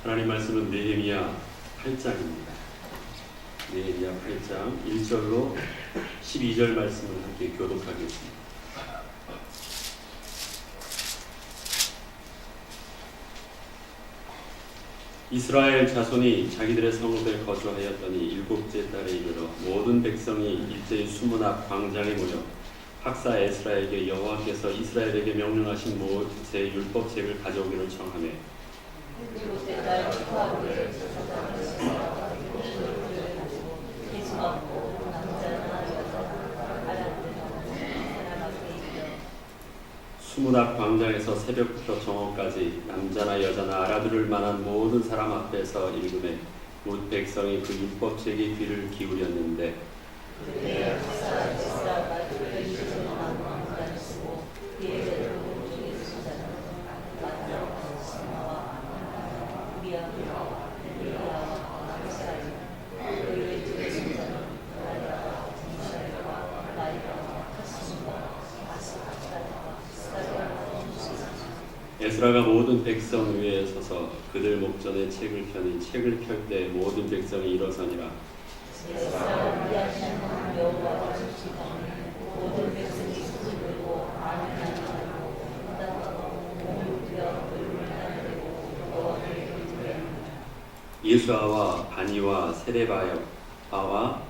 하나님 말씀은 느헤미야 8장입니다. 느헤미야 8장 1절로 12절 말씀을 함께 교독하겠습니다. 이스라엘 자손이 자기들의 성읍에 거주하였더니 일곱째 달에 이르러 모든 백성이 일제히 수문 앞 광장에 모여 학사 에스라에게 여호와께서 이스라엘에게 명령하신 모세 율법책을 가져오기를 청하매 수문 앞 광장에서 새벽부터 정오까지 남자나 여자나 알아들을 만한 모든 사람 앞에서 읽음에 곧 백성이 그 율법책에 귀를 기울였는데 에스라가 모든 백성 위에 서서 그들 목전에 책을 펴니 책을 펼 때 모든 백성이 일어서니라. 예수아와 바니와 세레바야와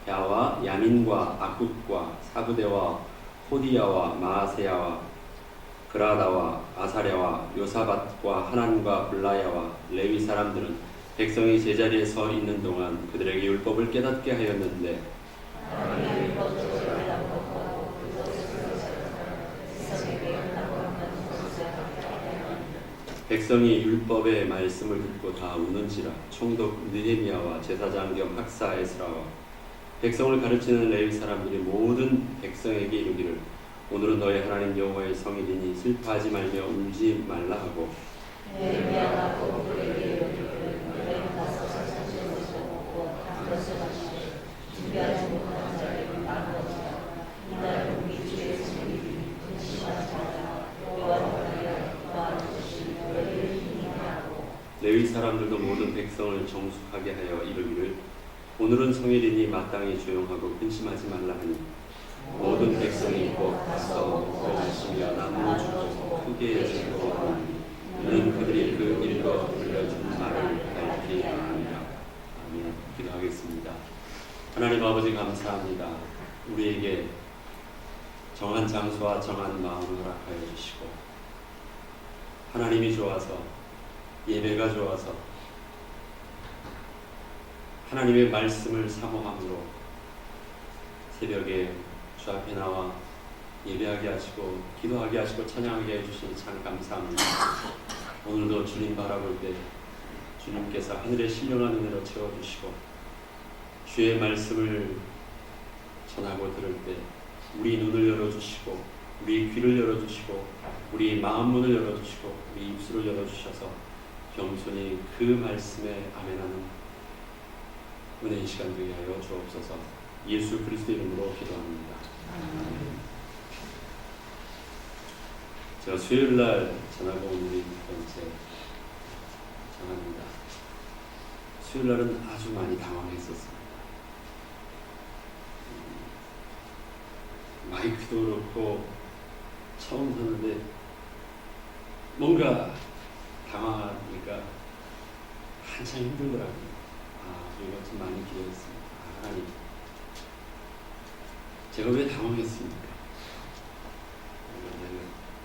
야와 야민과 악국과 사부대와 호디야와 마아세야와 그라다와 아사랴와 요사밧과 하난과 블라야와 레위 사람들은 백성이 제자리에 서 있는 동안 그들에게 율법을 깨닫게 하였는데 백성이 율법의 말씀을 듣고 다 우는지라. 총독 느헤미야와 제사장 겸 학사 에스라와 백성을 가르치는 레위 사람들이 모든 백성에게 이르기를 오늘은 너희 하나님 여호와의 성일이니 슬퍼하지 말며 울지 말라 하고 레위 사람들도 모든 백성을 정숙하게 하여 이르기를 오늘은 성일이니 마땅히 조용하고 근심하지 말라 하니 모든 백성이 곧 가서 먹고 마시며 나누어 주고 크게 즐거워하니 이는 그들이 그 읽어 들려준 말을 밝히 아니라. 아멘. 기도하겠습니다. 하나님 아버지 감사합니다. 우리에게 정한 장소와 정한 마음을 허락하여 주시고 하나님이 좋아서 예배가 좋아서 하나님의 말씀을 사모함으로 새벽에 주 앞에 나와 예배하게 하시고 기도하게 하시고 찬양하게 해주시니 참 감사합니다. 오늘도 주님 바라볼 때 주님께서 하늘의 신령한 은혜로 채워주시고 주의 말씀을 전하고 들을 때 우리 눈을 열어주시고 우리 귀를 열어주시고 우리 마음 문을 열어주시고 우리 입술을 열어주셔서 겸손히 그 말씀에 아멘하는 은혜의 시간 되게 하여 주옵소서. 예수 그리스도 이름으로 기도합니다. 제가 수요일날 전하고 온 일이 두 번째 전합니다. 수요일날은 아주 많이 당황했었습니다. 마이크도 그렇고 처음 하는데 뭔가 당황하니까 한참 힘들더라고요. 이것 좀 많이 기도했습니다. 하나님, 제가 왜 당황했습니까?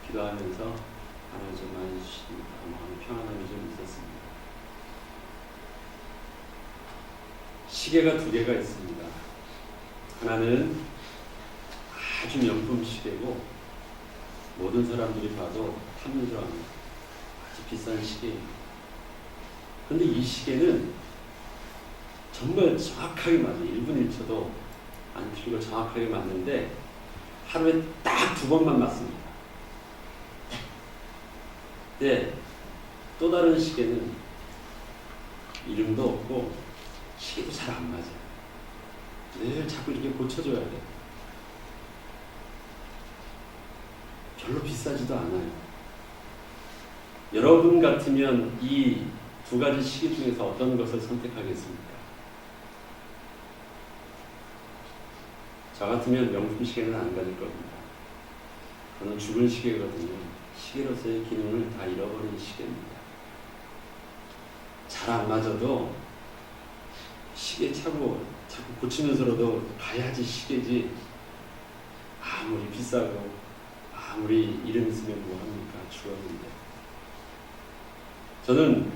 기도하면서 하나님 좀 많이 주시니까 마음의 평안함이 좀 있었습니다. 시계가 두 개가 있습니다. 하나는 아주 명품 시계고 모든 사람들이 봐도 탐스러워합니다. 아주 비싼 시계입니다. 그런데 이 시계는 정말 정확하게 맞아요. 1분 1초도 안 틀리고 정확하게 맞는데 하루에 딱 2번만 맞습니다. 네, 또 다른 시계는 이름도 없고 시계도 잘 안 맞아요. 늘 자꾸 이렇게 고쳐줘야 돼요. 별로 비싸지도 않아요. 여러분 같으면 이 두 가지 시계 중에서 어떤 것을 선택하겠습니까? 저 같으면 명품 시계는 안 가질 겁니다. 그는 죽은 시계거든요. 시계로서의 기능을 다 잃어버린 시계입니다. 잘 안 맞아도 시계 차고 자꾸 고치면서라도 가야지 시계지. 아무리 비싸고 아무리 이름 있으면 뭐합니까? 죽었는데. 저는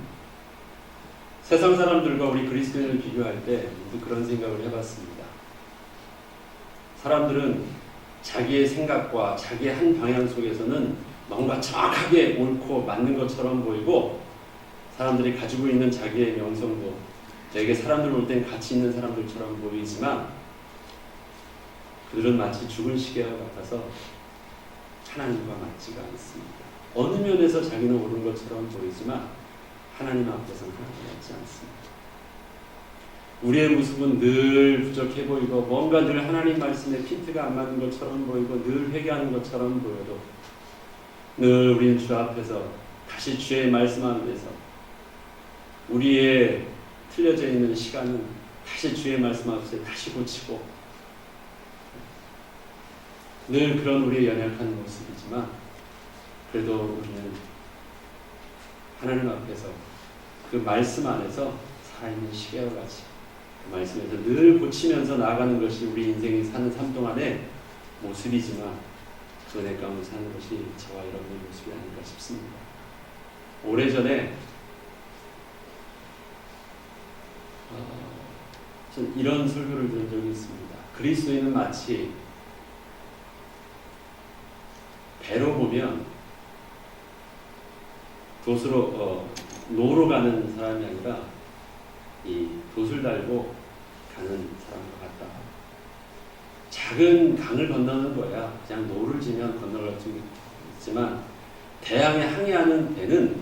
세상 사람들과 우리 그리스도인을 비교할 때 모두 그런 생각을 해봤습니다. 사람들은 자기의 생각과 자기의 한 방향 속에서는 뭔가 정확하게 옳고 맞는 것처럼 보이고, 사람들이 가지고 있는 자기의 명성도 되게 사람들 볼 땐 가치 있는 사람들처럼 보이지만, 그들은 마치 죽은 시계와 같아서 하나님과 맞지가 않습니다. 어느 면에서 자기는 옳은 것처럼 보이지만 하나님 앞에서는 하나님 같지 않습니다. 우리의 모습은 늘 부족해 보이고 뭔가 늘 하나님 말씀에 핀트가 안 맞는 것처럼 보이고 늘 회개하는 것처럼 보여도, 늘 우리는 주 앞에서 다시 주의 말씀 안에서 우리의 틀려져 있는 시간은 다시 주의 말씀 앞에서 다시 고치고, 늘 그런 우리의 연약한 모습이지만 그래도 우리는 하나님 앞에서 그 말씀 안에서 살아있는 시계와 같이 그 말씀에서 늘 고치면서 나아가는 것이 우리 인생이 사는 삶 동안의 모습이지만, 그 은혜 가운데 사는 것이 저와 여러분의 모습이 아닐까 싶습니다. 오래전에 전 이런 설교를 들은 적이 있습니다. 그리스도인은 마치 배로 보면 돛으로 노로 가는 사람이 아니라 이 돛을 달고 가는 사람과 같다. 작은 강을 건너는 거야. 그냥 노를 지면 건너갈 수 있지만, 대양에 항해하는 배는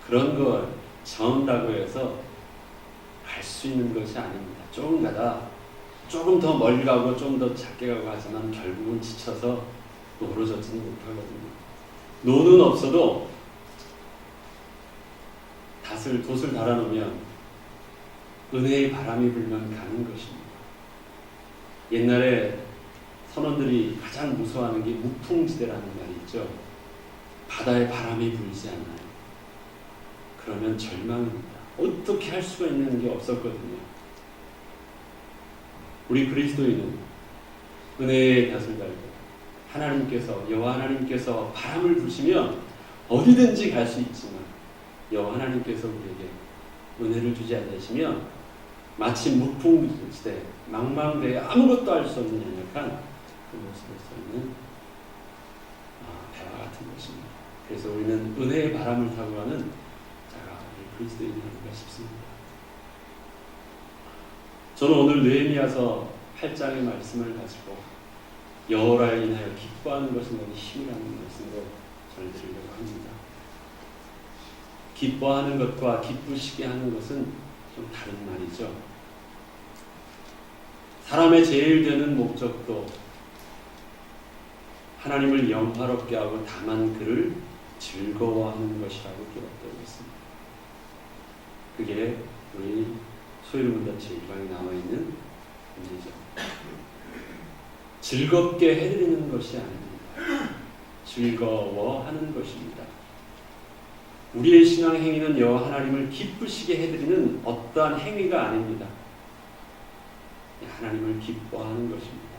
그런 걸 저은다고 해서 갈 수 있는 것이 아닙니다. 조금 가다 조금 더 멀리 가고 좀 더 작게 가고 하지만 결국은 지쳐서 노로 젓지는 못하거든요. 노는 없어도 돛을 달아놓으면 은혜의 바람이 불면 가는 것입니다. 옛날에 선원들이 가장 무서워하는 게 무풍지대라는 말이 있죠. 바다에 바람이 불지 않아요. 그러면 절망입니다. 어떻게 할 수가 있는 게 없었거든요. 우리 그리스도인은 은혜의 돛을 달고 하나님께서, 여호와 하나님께서 바람을 부시면 어디든지 갈 수 있지만, 여호와 하나님께서 우리에게 은혜를 주지 않으시면 마치 무풍지대, 망망대해 아무것도 할 수 없는 연약한 그 모습을 써 있는 배와 같은 것입니다. 그래서 우리는 은혜의 바람을 타고 가는 자가 우리 그리스도인이 아닌가 싶습니다. 저는 오늘 느헤미야서 8장의 말씀을 가지고 여호와를 인하여 기뻐하는 것은 너무 힘이라는 말씀으로 전해드리려고 합니다. 기뻐하는 것과 기쁘시게 하는 것은 좀 다른 말이죠. 사람의 제일 되는 목적도 하나님을 영화롭게 하고 다만 그를 즐거워하는 것이라고 기록되고 있습니다. 그게 우리 소유문답 제1강에 나와있는 문제죠. 즐겁게 해드리는 것이 아닙니다. 즐거워하는 것입니다. 우리의 신앙 행위는 여호와 하나님을 기쁘시게 해드리는 어떠한 행위가 아닙니다. 하나님을 기뻐하는 것입니다.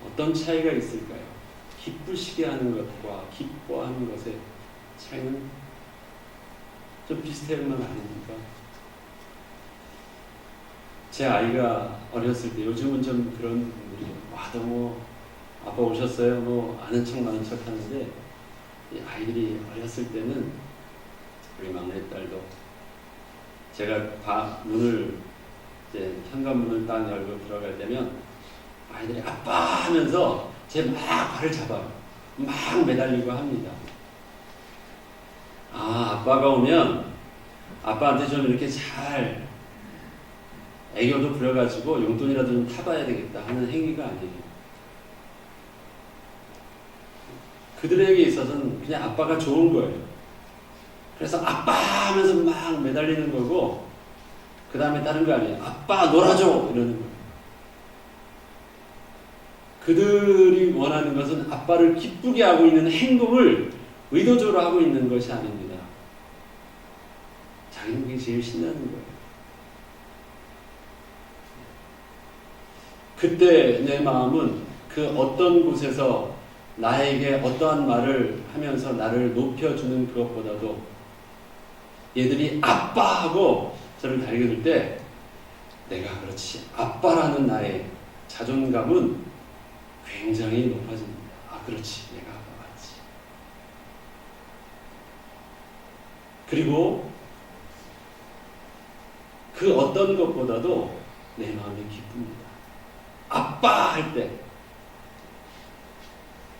어떤 차이가 있을까요? 기쁘시게 하는 것과 기뻐하는 것의 차이는 좀 비슷한 건 아닙니까? 제 아이가 어렸을 때, 요즘은 좀 그런 분들이 와도 뭐 아빠 오셨어요? 뭐 아는 척 마는 척 하는데, 아이들이 어렸을 때는 우리 막내딸도 제가 문을 이제 현관문을 딱 열고 들어갈 때면 아이들이 아빠 하면서 제 막 발을 잡아요. 막 매달리고 합니다. 아빠가 오면 아빠한테 좀 이렇게 잘 애교도 부려가지고 용돈이라도 좀 타봐야 되겠다 하는 행위가 아니에요. 그들에게 있어서는 그냥 아빠가 좋은 거예요. 그래서 아빠 하면서 막 매달리는 거고, 그 다음에 다른 거 아니에요. 아빠 놀아줘 이러는 거예요. 그들이 원하는 것은 아빠를 기쁘게 하고 있는 행동을 의도적으로 하고 있는 것이 아닙니다. 자기는 그게 제일 신나는 거예요. 그때 내 마음은 그 어떤 곳에서 나에게 어떠한 말을 하면서 나를 높여주는 그것보다도 얘들이 아빠하고 저를 달겨들 때 내가 그렇지 아빠라는 나의 자존감은 굉장히 높아집니다. 아 그렇지 내가 아빠 맞지. 그리고 그 어떤 것보다도 내 마음이 기쁩니다. 아빠 할 때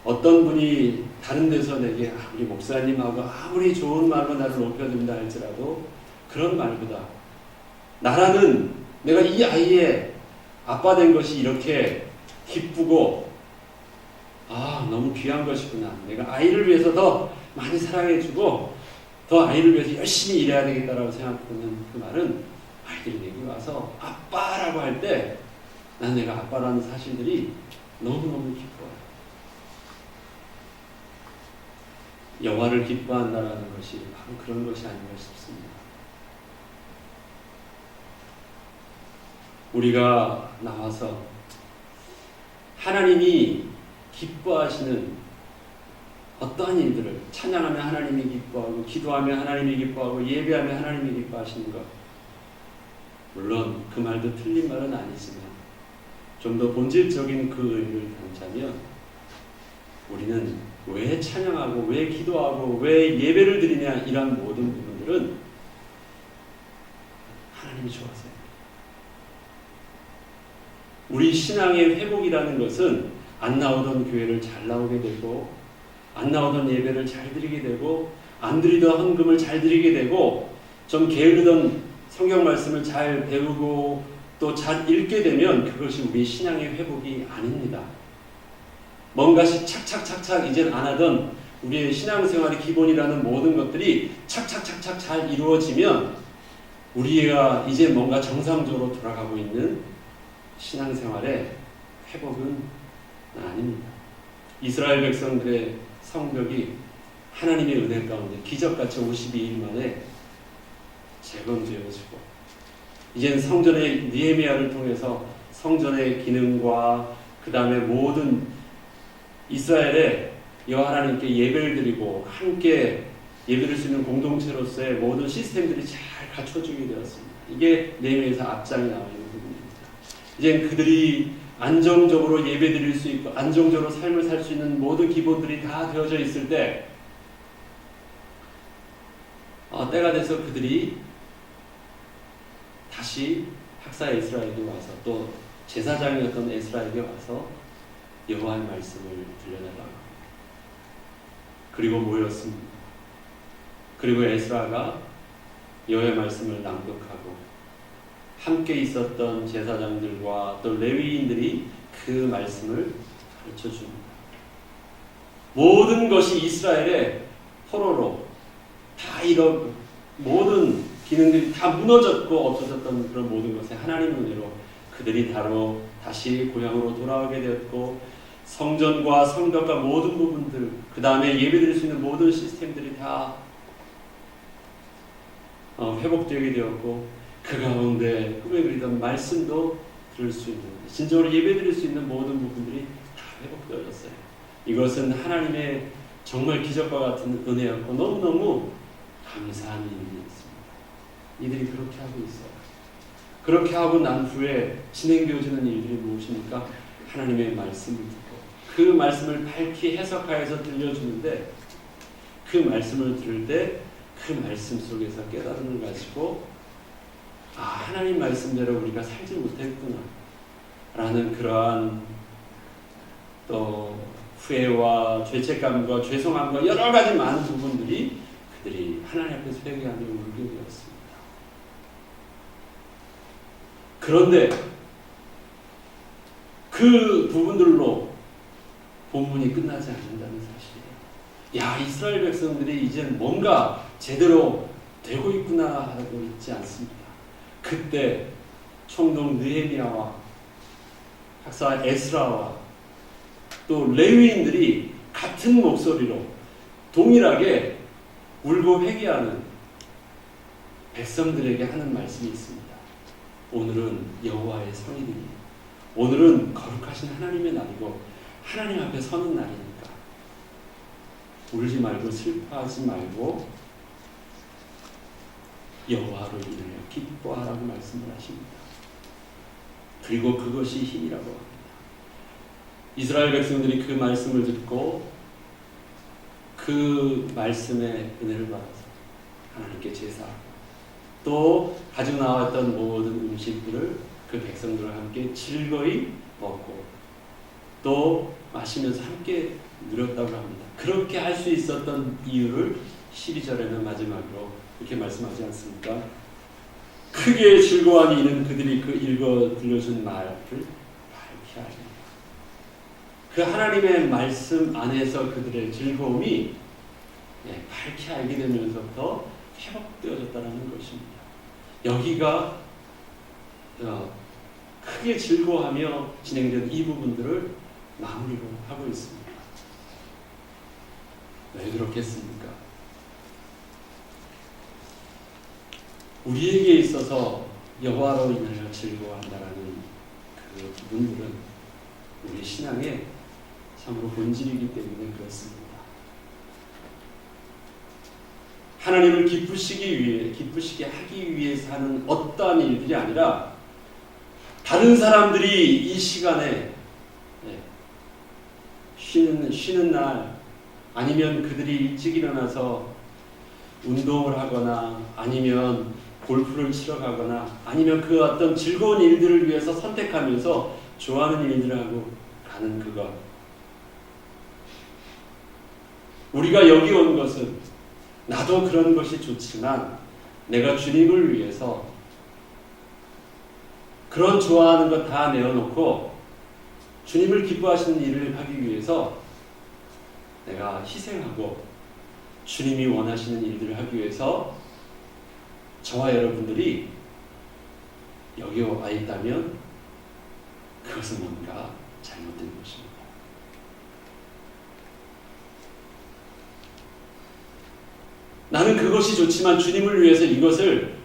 어떤 분이 다른 데서 내게 우리 목사님하고 아무리 좋은 말로 나를 높여준다 할지라도 그런 말보다 나라는 내가 이 아이의 아빠 된 것이 이렇게 기쁘고 너무 귀한 것이구나. 내가 아이를 위해서 더 많이 사랑해주고 더 아이를 위해서 열심히 일해야 되겠다라고 생각하는 그 말은 아이들이 내게 와서 아빠라고 할 때 난 내가 아빠라는 사실들이 너무너무 기뻐요. 여호와를 기뻐한다라는 것이 바로 그런 것이 아닌가 싶습니다. 우리가 나와서 하나님이 기뻐하시는 어떠한 일들을 찬양하며 하나님이 기뻐하고 기도하며 하나님이 기뻐하고 예배하며 하나님이 기뻐하시는 것, 물론 그 말도 틀린 말은 아니지만 좀 더 본질적인 그 의미를 담자면 우리는 왜 찬양하고 왜 기도하고 왜 예배를 드리냐 이런 모든 부분들은 하나님이 좋아서요. 우리 신앙의 회복이라는 것은 안 나오던 교회를 잘 나오게 되고 안 나오던 예배를 잘 드리게 되고 안 드리던 헌금을 잘 드리게 되고 좀 게으르던 성경 말씀을 잘 배우고 또 잘 읽게 되면 그것이 우리 신앙의 회복이 아닙니다. 뭔가씩 착착착착 이젠 안 하던 우리의 신앙생활의 기본이라는 모든 것들이 착착착착 잘 이루어지면 우리가 이제 뭔가 정상적으로 돌아가고 있는 신앙생활의 회복은 아닙니다. 이스라엘 백성들의 성벽이 하나님의 은혜 가운데 기적같이 52일 만에 재건되어지고 이젠 성전의 느헤미야를 통해서 성전의 기능과 그 다음에 모든 이스라엘의 여호와 하나님께 예배를 드리고 함께 예배드릴 수 있는 공동체로서의 모든 시스템들이 잘 갖춰지게 되었습니다. 이게 느헤미야에서 앞장에 나와 있는 부분입니다. 이제 그들이 안정적으로 예배드릴 수 있고 안정적으로 삶을 살 수 있는 모든 기본들이 다 되어져 있을 때 때가 돼서 그들이 다시 학사 에스라에게 와서 또 제사장이었던 에스라에게 와서 여호와의 말씀을 들려달라고 그리고 모였습니다. 그리고 에스라가 여호와의 말씀을 낭독하고 함께 있었던 제사장들과 또 레위인들이 그 말씀을 가르쳐줍니다. 모든 것이 이스라엘의 포로로 다 이런 모든 기능들이 다 무너졌고 없어졌던 그런 모든 것에 하나님의 은혜로 그들이 바로 다시 고향으로 돌아오게 되었고 성전과 성벽과 모든 부분들 그 다음에 예배드릴 수 있는 모든 시스템들이 다 회복되게 되었고 그 가운데 꿈에 그리던 말씀도 들을 수 있는 진정으로 예배드릴 수 있는 모든 부분들이 다 회복되어졌어요. 이것은 하나님의 정말 기적과 같은 은혜였고 너무너무 감사한 일이었습니다. 이들이 그렇게 하고 있어요. 그렇게 하고 난 후에 진행되어지는 일들이 무엇입니까? 하나님의 말씀을 듣고 그 말씀을 밝히 해석하여서 들려주는데 그 말씀을 들을 때 그 말씀 속에서 깨달음을 가지고 하나님 말씀대로 우리가 살지 못했구나 라는 그러한 또 후회와 죄책감과 죄송함과 여러 가지 많은 부분들이 그들이 하나님 앞에서 회개하며 울게 되었습니다. 그런데 그 부분들로 본문이 끝나지 않는다는 사실이에요. 야, 이스라엘 백성들이 이제 뭔가 제대로 되고 있구나 하고 있지 않습니다. 그때 총독 느헤미야와 학사 에스라와 또 레위인들이 같은 목소리로 동일하게 울고 회개하는 백성들에게 하는 말씀이 있습니다. 오늘은 여호와의 성일이니 오늘은 거룩하신 하나님의 날이고 하나님 앞에 서는 날이니까 울지 말고 슬퍼하지 말고 여호와로 인하여 기뻐하라고 말씀을 하십니다. 그리고 그것이 힘이라고 합니다. 이스라엘 백성들이 그 말씀을 듣고 그 말씀의 은혜를 받아서 하나님께 제사하고 또 가지고 나왔던 모든 음식들을 그 백성들과 함께 즐거이 먹고 또 마시면서 함께 누렸다고 합니다. 그렇게 할 수 있었던 이유를 12절에는 마지막으로 이렇게 말씀하지 않습니까? 크게 즐거워하니 이는 그들이 그 읽어 들려준 말을 밝히 알리라. 그 하나님의 말씀 안에서 그들의 즐거움이 밝히 알게 되면서부터 회복되어졌다는 것입니다. 여기가 크게 즐거워하며 진행된 이 부분들을 마무리로 하고 있습니다. 왜 그렇겠습니까? 우리에게 있어서 여호와로 인하여 즐거워한다라는 그 부분들은 우리 신앙의 참으로 본질이기 때문에 그렇습니다. 하나님을 기쁘시게 하기 위해서 하는 어떠한 일들이 아니라 다른 사람들이 이 시간에 쉬는 날 아니면 그들이 일찍 일어나서 운동을 하거나 아니면 골프를 치러 가거나 아니면 그 어떤 즐거운 일들을 위해서 선택하면서 좋아하는 일들을 하고 가는 그것. 우리가 여기 온 것은 나도 그런 것이 좋지만 내가 주님을 위해서 그런 좋아하는 것 다 내어놓고 주님을 기뻐하시는 일을 하기 위해서 내가 희생하고 주님이 원하시는 일들을 하기 위해서 저와 여러분들이 여기 와 있다면 그것은 뭔가 잘못된 것입니다. 나는 그것이 좋지만 주님을 위해서 이것을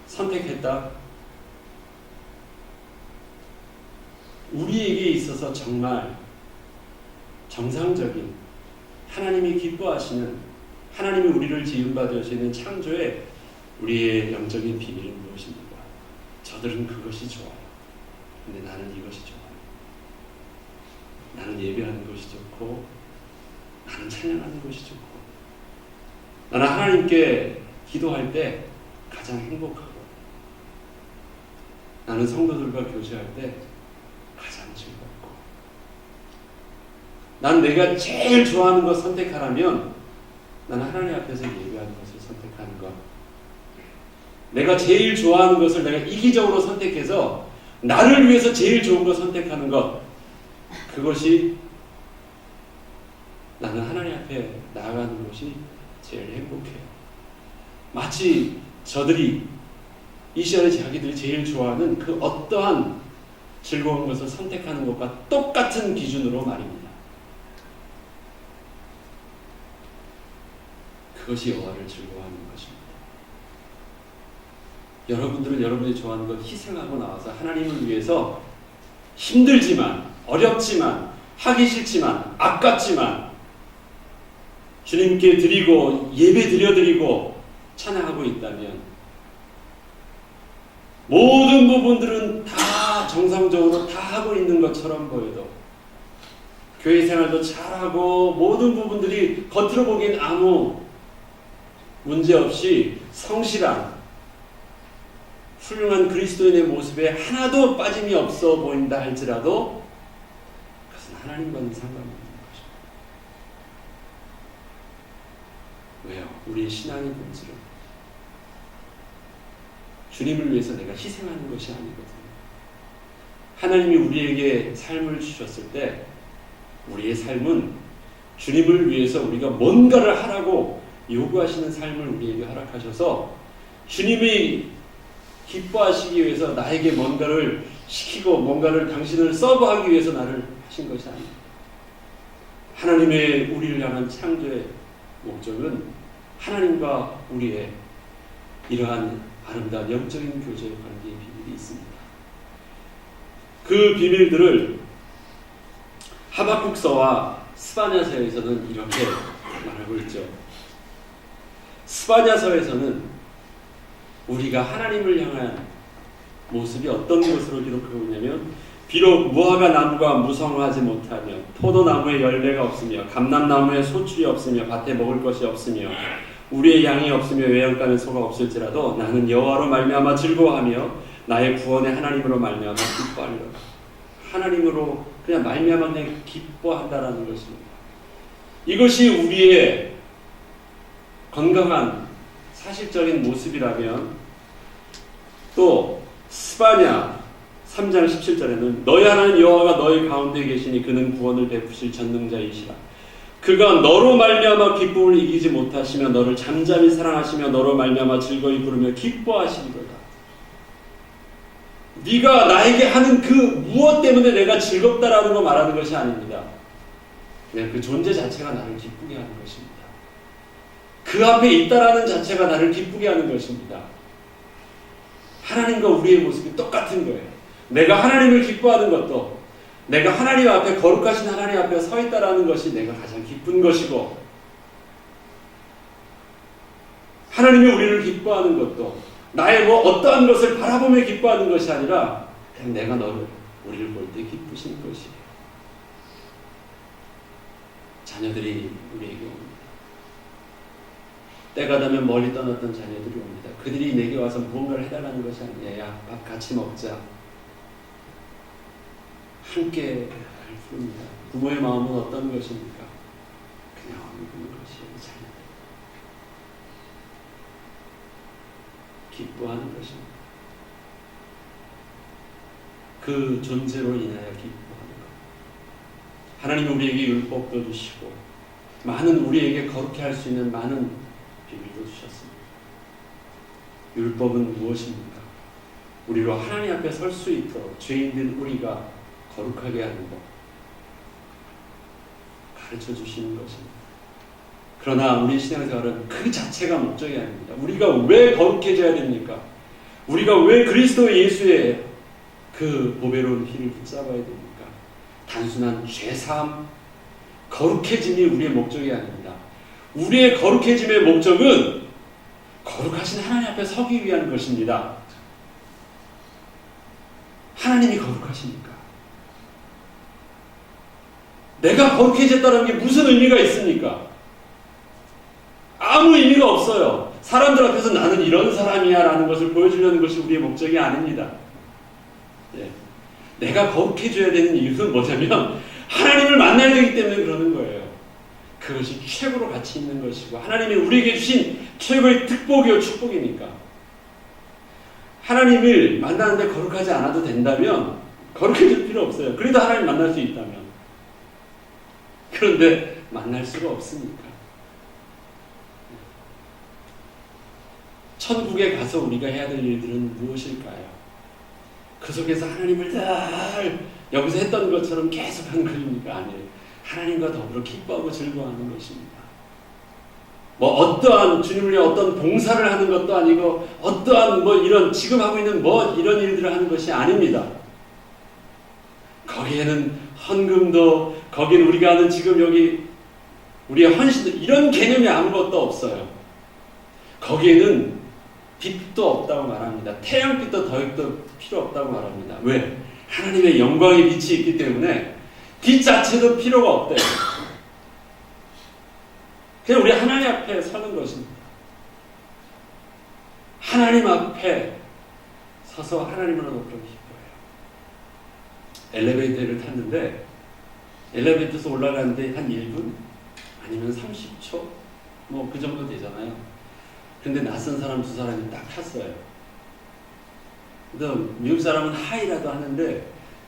선택했다. 우리에게 있어서 정말 정상적인 하나님이 기뻐하시는 하나님이 우리를 지음받을 수 있는 창조의 우리의 영적인 비밀은 무엇입니까? 저들은 그것이 좋아요. 근데 나는 이것이 좋아요. 나는 예배하는 것이 좋고 나는 찬양하는 것이 좋고 나는 하나님께 기도할 때 가장 행복하고 나는 성도들과 교제할 때 가장 즐겁고 난 내가 제일 좋아하는 것 선택하라면 나는 하나님 앞에서 예배하는 것을 선택하는 것. 내가 제일 좋아하는 것을 내가 이기적으로 선택해서 나를 위해서 제일 좋은 것 선택하는 것. 그것이 나는 하나님 앞에 나아가는 것이 제일 행복해요. 마치 저들이 이 시간에 자기들이 제일 좋아하는 그 어떠한 즐거운 것을 선택하는 것과 똑같은 기준으로 말입니다. 그것이 여호와를 즐거워하는 것입니다. 여러분들은 여러분이 좋아하는 것 희생하고 나와서 하나님을 위해서 힘들지만 어렵지만 하기 싫지만 아깝지만 주님께 드리고 예배 드려드리고 찬양하고 있다면 모든 부분들은 다 정상적으로 다 하고 있는 것처럼 보여도 교회 생활도 잘하고 모든 부분들이 겉으로 보기엔 아무 문제없이 성실한 훌륭한 그리스도인의 모습에 하나도 빠짐이 없어 보인다 할지라도 그것은 하나님과는 상관없는 것입니다. 왜요? 우리의 신앙의 본질은 주님을 위해서 내가 희생하는 것이 아니거든요. 하나님이 우리에게 삶을 주셨을 때 우리의 삶은 주님을 위해서 우리가 뭔가를 하라고 요구하시는 삶을 우리에게 허락하셔서 주님이 기뻐하시기 위해서 나에게 뭔가를 시키고 뭔가를 당신을 서브하기 위해서 나를 하신 것이 아닙니다. 하나님의 우리를 향한 창조의 목적은 하나님과 우리의 이러한 아름다운 영적인 교제의 관계의 비밀이 있습니다. 그 비밀들을 하박국서와 스바냐서에서는 이렇게 말하고 있죠. 스바냐서에서는 우리가 하나님을 향한 모습이 어떤 것으로 기록하고 있냐면, 비록 무화과 나무가 무성하지 못하며 포도나무에 열매가 없으며 감람나무에 소출이 없으며 밭에 먹을 것이 없으며 우리의 양이 없으며 외양간에 소가 없을지라도 나는 여호와로 말미암아 즐거워하며 나의 구원의 하나님으로 말미암아 기뻐하리로다. 하나님으로 그냥 말미암아 그냥 기뻐한다라는 것입니다. 이것이 우리의 건강한 사실적인 모습이라면, 또 스바냐 3장 17절에는 너희 하나님 여호와가 너희 가운데 계시니 그는 구원을 베푸실 전능자이시라. 그가 너로 말미암아 기쁨을 이기지 못하시며 너를 잠잠히 사랑하시며 너로 말미암아 즐거이 부르며 기뻐하시리로다. 네가 나에게 하는 그 무엇 때문에 내가 즐겁다라는 거 말하는 것이 아닙니다. 그냥 그 존재 자체가 나를 기쁘게 하는 것입니다. 그 앞에 있다라는 자체가 나를 기쁘게 하는 것입니다. 하나님과 우리의 모습이 똑같은 거예요. 내가 하나님을 기뻐하는 것도, 내가 하나님 앞에, 거룩하신 하나님 앞에 서 있다라는 것이 내가 가장 기쁜 것이고, 하나님이 우리를 기뻐하는 것도 나의 뭐 어떠한 것을 바라보며 기뻐하는 것이 아니라 그냥 내가 우리를 볼 때 기쁘신 것이에요. 자녀들이 우리에게 옵니다. 때가 되면 멀리 떠났던 자녀들이 옵니다. 그들이 내게 와서 무언가를 해달라는 것이 아니에요. 야, 밥 같이 먹자. 함께 부릅니다. 부모의 마음은 어떤 것입니까? 그냥 부는 것이에요. 자녀들. 기뻐하는 것입니다. 그 존재로 인하여 기뻐하는 것. 하나님은 우리에게 율법도 주시고 많은 우리에게 거룩해 할 수 있는 많은 비밀도 주셨습니다. 율법은 무엇입니까? 우리로 하나님 앞에 설 수 있도록 죄인된 우리가 거룩하게 하는 것, 가르쳐 주시는 것입니다. 그러나 우리 신앙생활은 그 자체가 목적이 아닙니다. 우리가 왜 거룩해져야 됩니까? 우리가 왜 그리스도 예수의 그 보배로운 피를 붙잡아야 됩니까? 단순한 죄사함, 거룩해짐이 우리의 목적이 아닙니다. 우리의 거룩해짐의 목적은 거룩하신 하나님 앞에 서기 위한 것입니다. 하나님이 거룩하십니까? 내가 거룩해졌다는 게 무슨 의미가 있습니까? 아무 의미가 없어요. 사람들 앞에서 나는 이런 사람이야 라는 것을 보여주려는 것이 우리의 목적이 아닙니다. 네. 내가 거룩해져야 되는 이유는 뭐냐면 하나님을 만나야 되기 때문에 그러는 거예요. 그것이 최고로 가치 있는 것이고 하나님이 우리에게 주신 최고의 특복이요 축복이니까. 하나님을 만나는데 거룩하지 않아도 된다면 거룩해질 필요 없어요. 그래도 하나님 만날 수 있다면. 그런데 만날 수가 없으니까. 천국에 가서 우리가 해야 될 일들은 무엇일까요? 그 속에서 하나님을 늘 여기서 했던 것처럼 계속 하는 것입니까? 아니에요. 하나님과 더불어 기뻐하고 즐거워하는 것입니다. 뭐 어떠한 주님을 위해 어떤 봉사를 하는 것도 아니고 어떠한 뭐 이런 지금 하고 있는 뭐 이런 일들을 하는 것이 아닙니다. 거기에는 헌금도, 거기는 우리가 하는 지금 여기 우리의 헌신도 이런 개념이 아무것도 없어요. 거기에는 빛도 없다고 말합니다. 태양빛도 더욱더 필요 없다고 말합니다. 왜? 하나님의 영광의 빛이 있기 때문에 빛 자체도 필요가 없대요. 그냥 우리 하나님 앞에 서는 것입니다. 하나님 앞에 서서 하나님으로 높여 기뻐해요. 엘리베이터를 탔는데 엘리베이터에서 올라가는데 한 1분 아니면 30초 뭐 그 정도 되잖아요. 근데 낯선 사람 두 사람이 딱 탔어요. 근데 미국 사람은 하이라도 하는데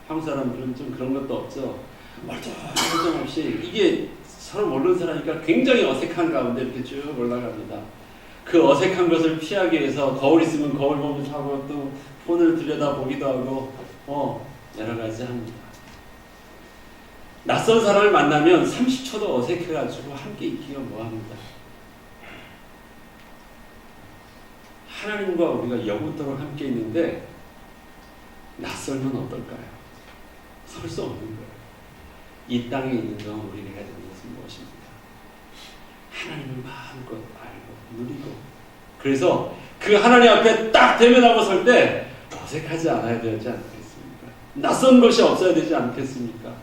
한국 사람들은 좀 그런 것도 없죠. 멀쩡멀쩡 없이 이게 서로 모르는 사람이니까 굉장히 어색한 가운데 이렇게 쭉 올라갑니다. 그 어색한 것을 피하기 위해서 거울 있으면 거울 보면서 하고 또 폰을 들여다보기도 하고 여러 가지 합니다. 낯선 사람을 만나면 30초도 어색해가지고 함께 있기가 뭐합니다. 하나님과 우리가 영원토록 함께 있는데 낯설면 어떨까요? 설 수 없는 거예요. 이 땅에 있는 동안 우리가 해야 되는 것은 무엇입니까? 하나님을 마음껏 알고 누리고, 그래서 그 하나님 앞에 딱 대면하고 설 때 어색하지 않아야 되지 않겠습니까? 낯선 것이 없어야 되지 않겠습니까?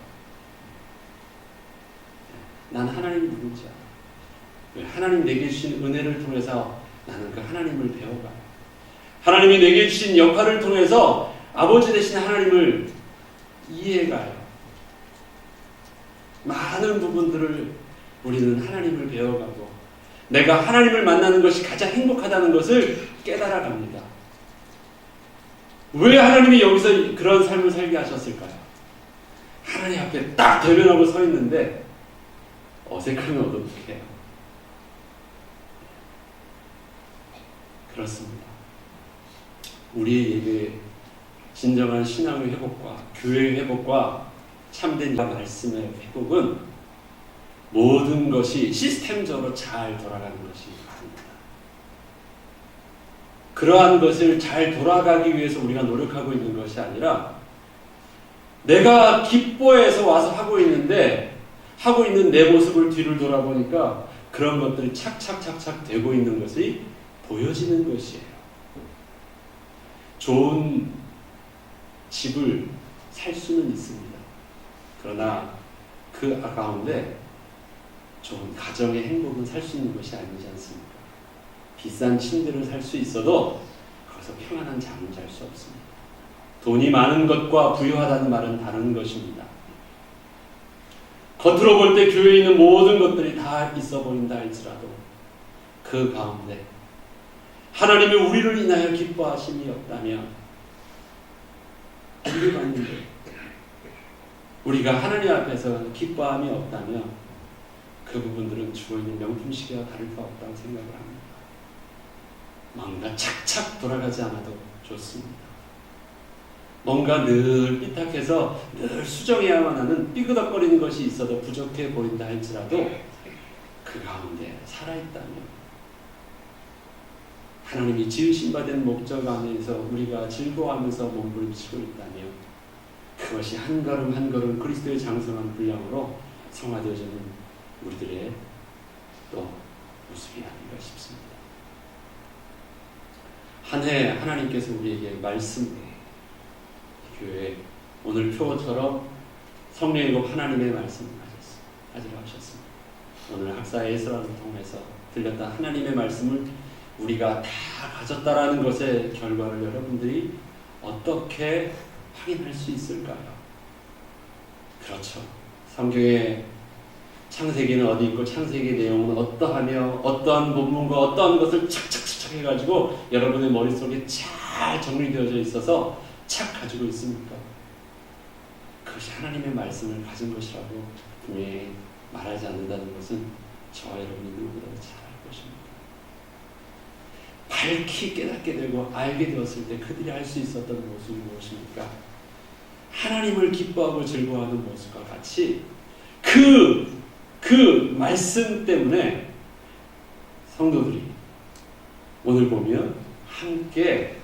난 하나님이 누군지 알아. 하나님 내게 주신 은혜를 통해서 나는 그 하나님을 배워가요. 하나님이 내게 주신 역할을 통해서 아버지 되신 하나님을 이해해가요. 많은 부분들을 우리는 하나님을 배워가고 내가 하나님을 만나는 것이 가장 행복하다는 것을 깨달아갑니다. 왜 하나님이 여기서 그런 삶을 살게 하셨을까요? 하나님 앞에 딱 대면하고 서 있는데 어색하면 어떡해요? 그렇습니다. 우리의 예배, 진정한 신앙의 회복과 교회의 회복과 참된 말씀의 회복은 모든 것이 시스템적으로 잘 돌아가는 것이 아닙니다. 그러한 것을 잘 돌아가기 위해서 우리가 노력하고 있는 것이 아니라 내가 기뻐해서 와서 하고 있는데 하고 있는 내 모습을 뒤를 돌아보니까 그런 것들이 착착착착 되고 있는 것이 보여지는 것이에요. 좋은 집을 살 수는 있습니다. 그러나 그 가운데 좋은 가정의 행복은 살 수 있는 것이 아니지 않습니까? 비싼 침대를 살 수 있어도 거기서 평안한 잠을 잘 수 없습니다. 돈이 많은 것과 부유하다는 말은 다른 것입니다. 겉으로 볼 때 교회에 있는 모든 것들이 다 있어 보인다 할지라도 그 가운데 하나님이 우리를 인하여 기뻐하심이 없다면 우리가 봤는데 우리가 하나님 앞에서 기뻐함이 없다면 그 부분들은 죽어있는 명품시계와 다를 바 없다고 생각을 합니다. 뭔가 착착 돌아가지 않아도 좋습니다. 뭔가 늘 삐딱해서 늘 수정해야만 하는 삐그덕거리는 것이 있어도 부족해 보인다 할지라도 그 가운데 살아있다면 하나님이 지으신 바 된 목적 안에서 우리가 즐거워하면서 몸부림치고 있다면 그것이 한 걸음 한 걸음 그리스도의 장성한 분량으로 성화되어지는 우리들의 또 모습이 아닌가 싶습니다. 한 해 하나님께서 우리에게 말씀, 교회 오늘 표어처럼 성령의 법 하나님의 말씀을 하시라 하셨습니다. 오늘 학사의 예수라를 통해서 들렸다 하나님의 말씀을 우리가 다 가졌다라는 것의 결과를 여러분들이 어떻게 확인할 수 있을까요? 그렇죠. 성경의 창세기는 어디 있고 창세기 내용은 어떠하며 어떠한 본문과 어떠한 것을 착착착착 해가지고 여러분의 머릿속에 잘 정리되어져 있어서 착 가지고 있습니까? 그것이 하나님의 말씀을 가진 것이라고 분명히 말하지 않는다는 것은 저와 여러분이 누구보다도 잘 알 것입니다. 밝히 깨닫게 되고 알게 되었을 때 그들이 할 수 있었던 모습이 무엇입니까? 하나님을 기뻐하고 즐거워하는 모습과 같이 그 말씀 때문에 성도들이 오늘 보면 함께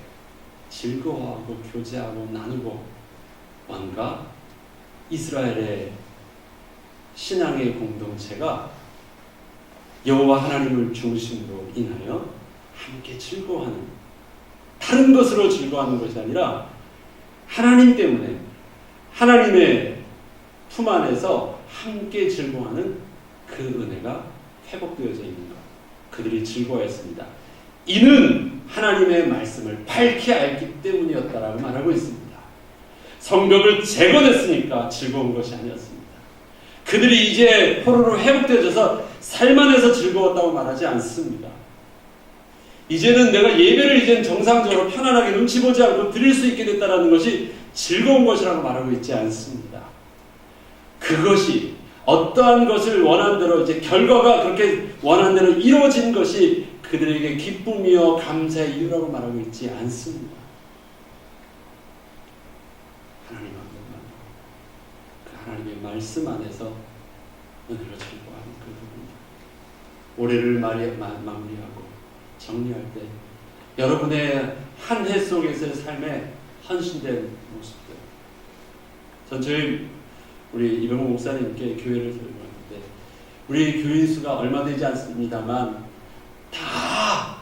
즐거워하고 교제하고 나누고 뭔가 이스라엘의 신앙의 공동체가 여호와 하나님을 중심으로 인하여 함께 즐거워하는, 다른 것으로 즐거워하는 것이 아니라 하나님 때문에 하나님의 품 안에서 함께 즐거워하는 그 은혜가 회복되어져 있는 것, 그들이 즐거워했습니다. 이는 하나님의 말씀을 밝히 알기 때문이었다라고 말하고 있습니다. 성벽을 재건했으니까 즐거운 것이 아니었습니다. 그들이 이제 포로로 회복되어져서 살만해서 즐거웠다고 말하지 않습니다. 이제는 내가 예배를 이제는 정상적으로 편안하게 눈치 보지 않고 드릴 수 있게 됐다는 것이 즐거운 것이라고 말하고 있지 않습니다. 그것이 어떠한 것을 원한 대로 이제 결과가 그렇게 원한 대로 이루어진 것이 그들에게 기쁨이요 감사의 이유라고 말하고 있지 않습니다. 하나님 앞에만 그 하나님의 말씀 안에서 은혜로 즐거워하는 그 부분입니다. 올해를 마무리하고 정리할 때 여러분의 한 해 속에서의 삶에 헌신된 모습들. 전 우리 이병호 목사님께 교회를 설명하는데 우리 교인 수가 얼마 되지 않습니다만 다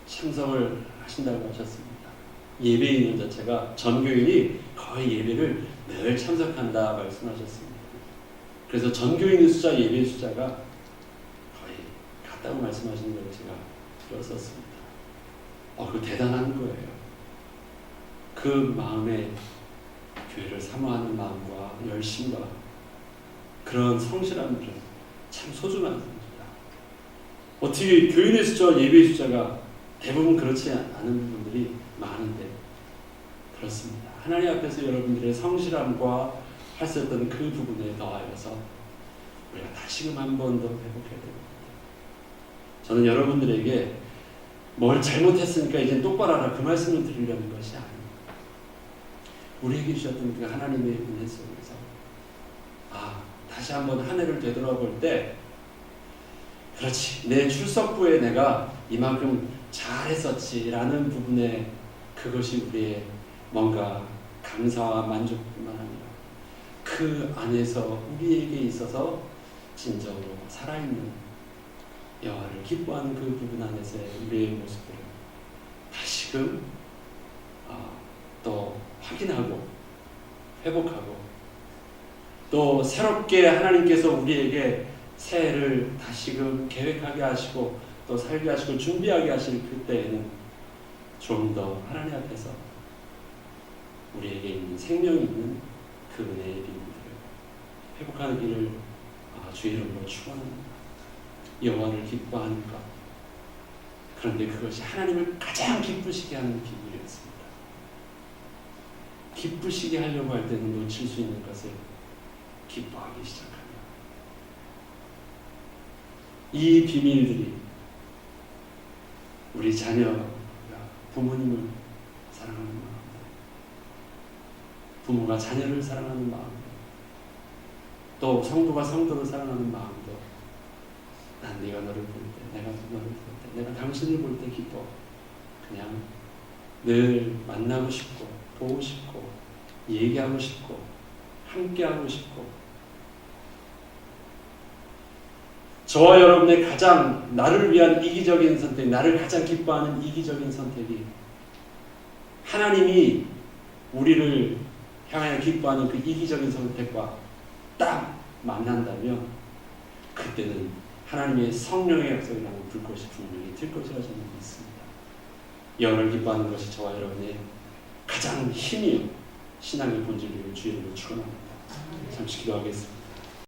참석을 하신다고 하셨습니다. 예배에 있는 자체가 전 교인이 거의 예배를 늘 참석한다 말씀하셨습니다. 그래서 전 교인의 숫자, 예배 숫자가 거의 같다고 말씀하시는 걸 제가 들었었습니다. 그 대단한 거예요. 그 마음에 교회를 사모하는 마음과 열심과 그런 성실함들은 참 소중합니다. 어떻게 교인의 숫자와 예배의 숫자가 대부분 그렇지 않은 부분들이 많은데 그렇습니다. 하나님 앞에서 여러분들의 성실함과 하셨던 그 부분에 더하여서 우리가 다시금 한 번 더 회복해야 됩니다. 저는 여러분들에게 뭘 잘못했으니까 이제 똑바로 하라 그 말씀을 드리려는 것이 아닙니다. 우리에게 주셨던 그 하나님의 은혜 속에서 다시 한번 한 해를 되돌아볼 때 그렇지 내 출석부에 내가 이만큼 잘했었지라는 부분에 그것이 우리의 뭔가 감사와 만족뿐만 아니라 그 안에서 우리에게 있어서 진정으로 살아있는 여호와를 기뻐하는 그 부분 안에서의 우리의 모습들을 다시금 또 확인하고 회복하고 또 새롭게 하나님께서 우리에게 새해를 다시금 계획하게 하시고 또 살게 하시고 준비하게 하실 그때에는 좀 더 하나님 앞에서 우리에게 있는 생명이 있는 그 은혜의 비밀들을 회복하는 길을 주의 이름으로 축원합니다. 여호와를 기뻐하는 것. 그런데 그것이 하나님을 가장 기쁘시게 하는 비밀이었습니다. 기쁘시게 하려고 할 때는 놓칠 수 있는 것을 기뻐하기 시작합니다. 이 비밀들이 우리 자녀가 부모님을 사랑하는 마음, 부모가 자녀를 사랑하는 마음, 또 성도가 성도를 사랑하는 마음도 난 네가 너를 볼 때, 내가 너를 볼 때, 내가 당신을 볼 때 기뻐. 그냥 늘 만나고 싶고 보고 싶고 얘기하고 싶고 함께하고 싶고 저와 여러분의 가장 나를 위한 이기적인 선택, 나를 가장 기뻐하는 이기적인 선택이 하나님이 우리를 향하여 기뻐하는 그 이기적인 선택과 딱 만난다면 그때는 하나님의 성령의 역사라는 불꽃이 분명히 튈 것이라 저는 믿습니다. 여호와를 기뻐하는 것이 저와 여러분의 가장 힘이요 신앙의 본질을 주의 이름으로 축원합니다. 잠시 기도하겠습니다.